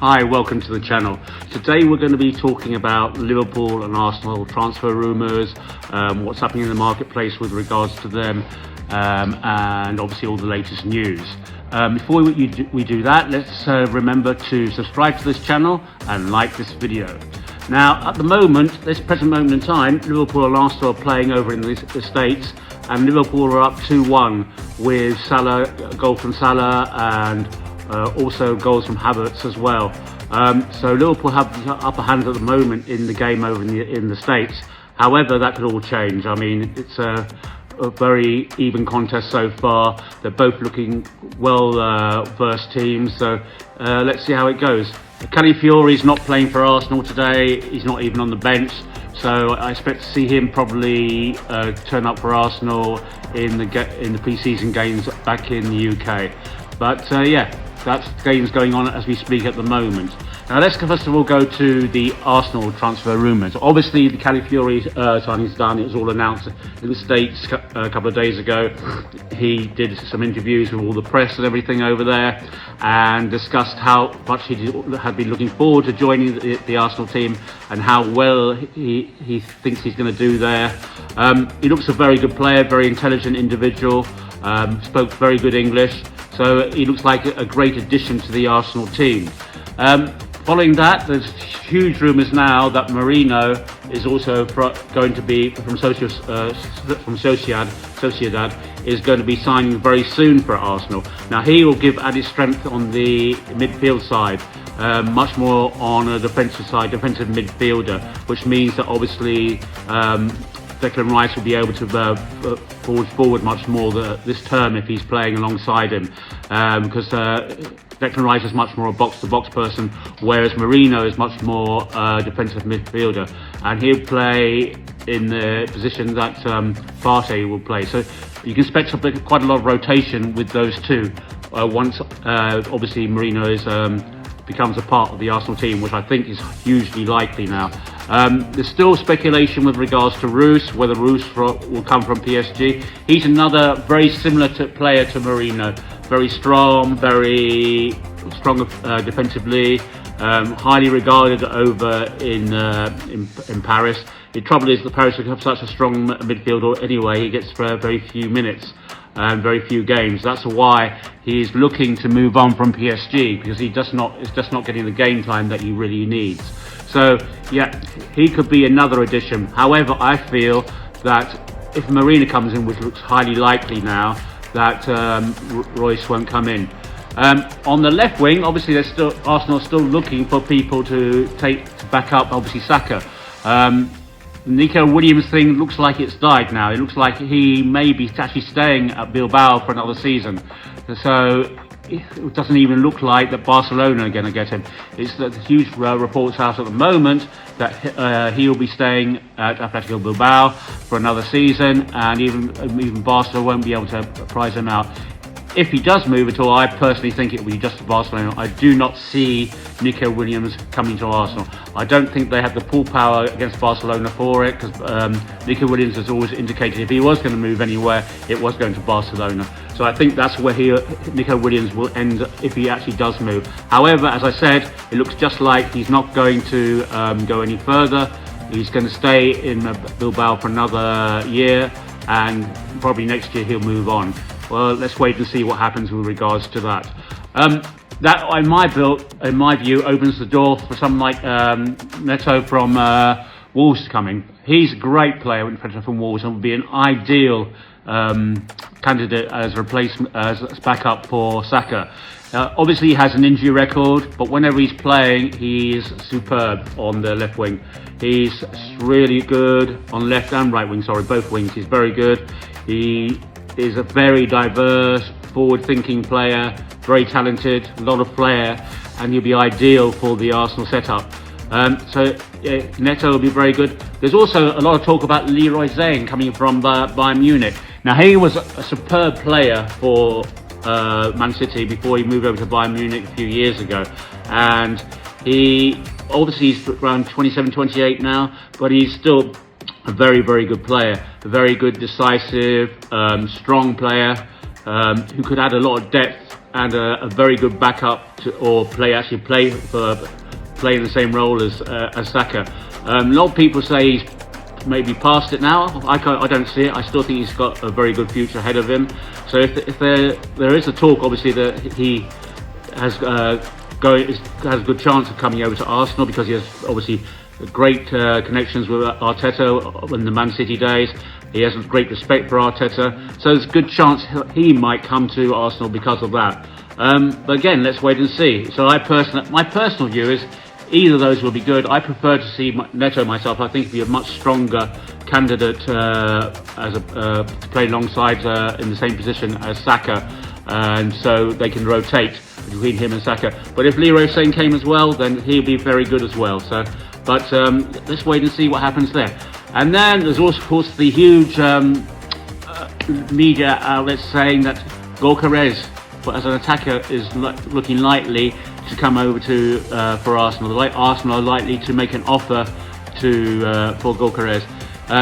Hi, welcome to the channel. Today we're going to be talking about Liverpool and Arsenal transfer rumours, what's happening in the marketplace with regards to them, and obviously all the latest news. Before we do that, let's remember to subscribe to this channel and like this video. Now, at the moment, this present moment in time, Liverpool and Arsenal are playing over in the States, and Liverpool are up 2-1 with Salah, a goal from Salah, and also goals from Havertz as well. So Liverpool have the upper hand at the moment in the game over in the States. However, that could all change. I mean, it's a very even contest so far. They're both looking well versed teams. So let's see how it goes. Calafiori's not playing for Arsenal today. He's not even on the bench. So I expect to see him probably turn up for Arsenal in the pre-season games back in the UK. But yeah, that's games going on as we speak at the moment. Now let's first of all go to the Arsenal transfer rumours. Obviously the Calafiori signing's done. It was all announced in the States a couple of days ago. He did some interviews with all the press and everything over there and discussed how much he had been looking forward to joining the Arsenal team and how well he thinks he's going to do there. He looks a very good player, very intelligent individual, spoke very good English. So he looks like a great addition to the Arsenal team. Following that, there's huge rumours now that Marino is also going to be from Sociedad is going to be signing very soon for Arsenal. Now he will give added strength on the midfield side, much more on a defensive side, defensive midfielder, which means that obviously Declan Rice will be able to forward much more this term if he's playing alongside him, because Declan Rice is much more a box-to-box person, whereas Marino is much more defensive midfielder, and he'll play in the position that Partey will play. So you can expect quite a lot of rotation with those two once obviously Marino becomes a part of the Arsenal team, which I think is hugely likely now. There's still speculation with regards to Rumours, whether Rumours will come from PSG. He's another very similar player to Marino, very strong defensively, highly regarded over in Paris. The trouble is that Paris have such a strong midfielder anyway. He gets very few minutes and very few games. That's why he's looking to move on from PSG, because is just not getting the game time that he really needs. So yeah, he could be another addition. However, I feel that if Marino comes in, which looks highly likely now, that Royce won't come in. On the left wing, obviously Arsenal are still looking for people to back up obviously Saka. Nico Williams thing looks like it's died now. It looks like he may be actually staying at Bilbao for another season. So it doesn't even look like that Barcelona are going to get him. It's the huge reports out at the moment that he will be staying at Atletico Bilbao for another season, and even Barcelona won't be able to prize him out. If he does move at all, I personally think it will be just to Barcelona. I do not see Nico Williams coming to Arsenal. I don't think they have the pull power against Barcelona for it, because Nico Williams has always indicated if he was going to move anywhere, it was going to Barcelona. So I think that's where Nico Williams will end if he actually does move. However, as I said, it looks just like he's not going to go any further. He's going to stay in Bilbao for another year, and probably next year he'll move on. Well, let's wait and see what happens with regards to that. That, in my view, opens the door for someone like Neto from Wolves coming. He's a great player from Wolves and would be an ideal candidate as replacement, as backup for Saka. Obviously, he has an injury record, but whenever he's playing, he's superb on the left wing. He's really good on left and right wing. Sorry, both wings. He's very good. He is a very diverse, forward-thinking player, very talented, a lot of flair, and he'll be ideal for the Arsenal setup. So Neto will be very good. There's also a lot of talk about Leroy Zane coming from Bayern Munich. Now he was a superb player for Man City before he moved over to Bayern Munich a few years ago, and he's around 27, 28 now, but he's still a very good player, a very good, decisive, strong player who could add a lot of depth and a very good backup or play in the same role as Saka. A lot of people say he's maybe past it now. I don't see it. I still think he's got a very good future ahead of him. So if there is a talk, obviously, that he has has a good chance of coming over to Arsenal, because he has obviously great connections with Arteta in the Man City days. He has great respect for Arteta, so there's a good chance he might come to Arsenal because of that. But again, let's wait and see. So my personal view is either of those will be good. I prefer to see Neto myself. I think he'd be a much stronger candidate to play alongside in the same position as Saka, and so they can rotate between him and Saka. But if Leroy Sane came as well, then he'll be very good as well. So, but let's wait and see what happens there. And then there's also, of course, the huge media outlets saying that Gyökeres, as an attacker, is looking likely to come over to for Arsenal. Arsenal are likely to make an offer for Gyökeres.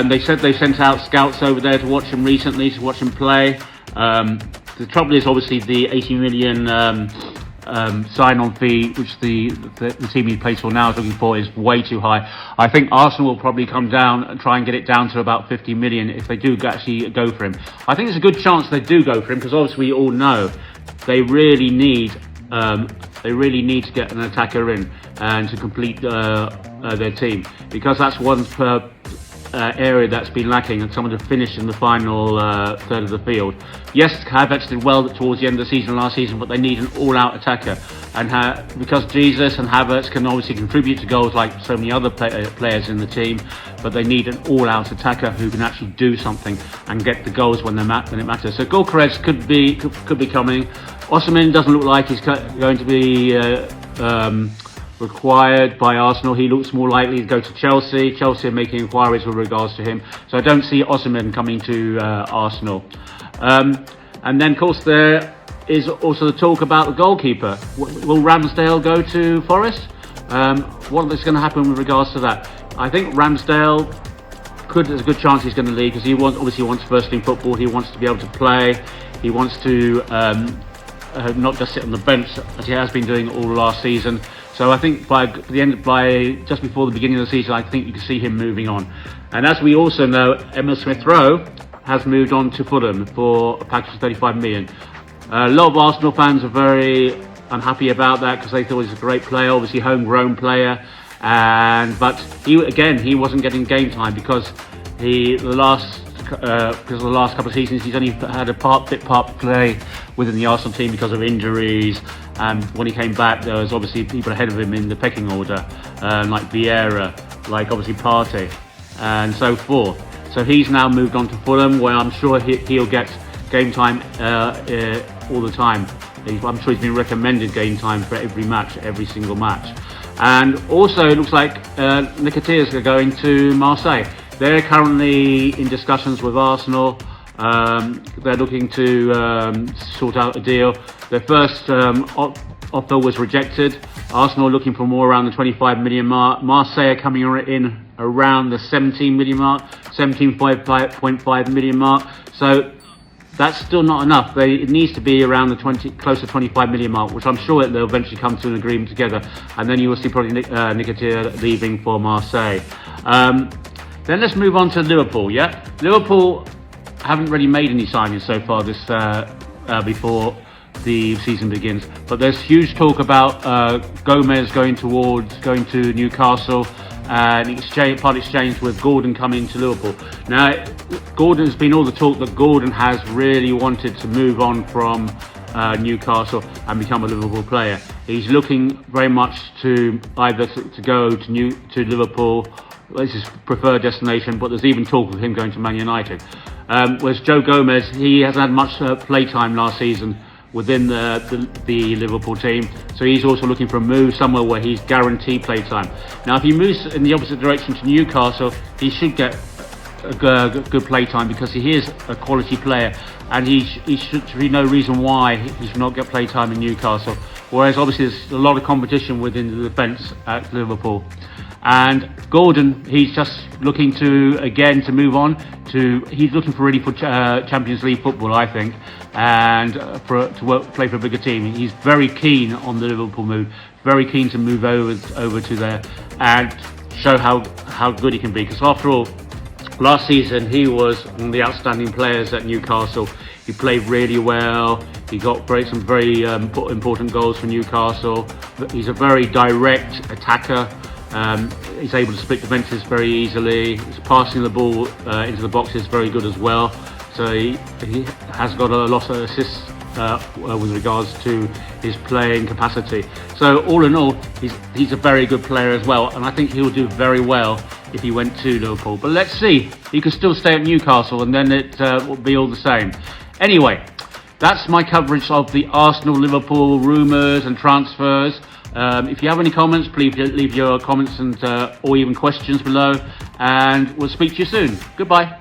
They said they sent out scouts over there to watch him recently, to watch him play. The trouble is obviously the 80 million sign-on fee, which the team he plays for now is looking for, is way too high. I think Arsenal will probably come down and try and get it down to about 50 million if they do actually go for him. I think there's a good chance they do go for him, because obviously we all know they really need to get an attacker in and to complete their team, because that's one area that's been lacking, and someone to finish in the final third of the field. Yes, Havertz did well towards the end of the season last season, but they need an all-out attacker, and because Jesus and Havertz can obviously contribute to goals like so many other players in the team, but they need an all-out attacker who can actually do something and get the goals when it matters. So Gyökeres could be coming. Osimhen doesn't look like he's going to be required by Arsenal. He looks more likely to go to Chelsea. Chelsea are making inquiries with regards to him, so I don't see Osimhen coming to Arsenal. And then, of course, there is also the talk about the goalkeeper. Will Ramsdale go to Forest? What is going to happen with regards to that? I think Ramsdale there's a good chance he's going to leave, because he obviously wants first team football. He wants to be able to play. He wants to not just sit on the bench as he has been doing all last season. So I think just before the beginning of the season, I think you can see him moving on. And as we also know, Emil Smith-Rowe has moved on to Fulham for a package of 35 million. A lot of Arsenal fans are very unhappy about that, because they thought he was a great player, obviously homegrown player, but he wasn't getting game time because the last couple of seasons he's only had a part play within the Arsenal team because of injuries. And when he came back, there was obviously people ahead of him in the pecking order, like Vieira, like obviously Partey, and so forth. So he's now moved on to Fulham, where I'm sure he'll get game time all the time. I'm sure he's been recommended game time for every single match. And also it looks like Nketiah's going to Marseille. They're currently in discussions with Arsenal. They're looking to sort out a deal. Their first offer was rejected. Arsenal are looking for more around the 25 million mark. Marseille are coming in around the 17 million mark, 17.5 million mark. So that's still not enough. It needs to be around the close to 25 million mark, which I'm sure they'll eventually come to an agreement together. And then you will see probably Nketiah leaving for Marseille. Then let's move on to Liverpool. Yeah, Liverpool haven't really made any signings so far this before the season begins, but there's huge talk about Gomez going to Newcastle, and part exchange with Gordon coming to Liverpool. Now, Gordon's been all the talk that Gordon has really wanted to move on from Newcastle and become a Liverpool player. He's looking very much to either to go to Liverpool. This is his preferred destination, but there's even talk of him going to Man United. Whereas Joe Gomez, he hasn't had much play time last season within the Liverpool team, so he's also looking for a move somewhere where he's guaranteed play time. Now, if he moves in the opposite direction to Newcastle, he should get a good play time, because he is a quality player, and he should be no reason why he should not get play time in Newcastle. Whereas obviously there's a lot of competition within the defence at Liverpool. And Gordon, he's just looking to move on to. He's looking for Champions League football, I think, and play for a bigger team. He's very keen on the Liverpool move, very keen to move over to there and show how good he can be. Because after all, last season he was one of the outstanding players at Newcastle. He played really well. He got some very important goals for Newcastle. He's a very direct attacker. He's able to split defences very easily. He's passing the ball into the box is very good as well. So he has got a lot of assists with regards to his playing capacity. So all in all, he's a very good player as well, and I think he'll do very well if he went to Liverpool. But let's see. He could still stay at Newcastle, and then it will be all the same. Anyway, that's my coverage of the Arsenal-Liverpool rumours and transfers. If you have any comments, please leave your comments and or even questions below, and we'll speak to you soon. Goodbye.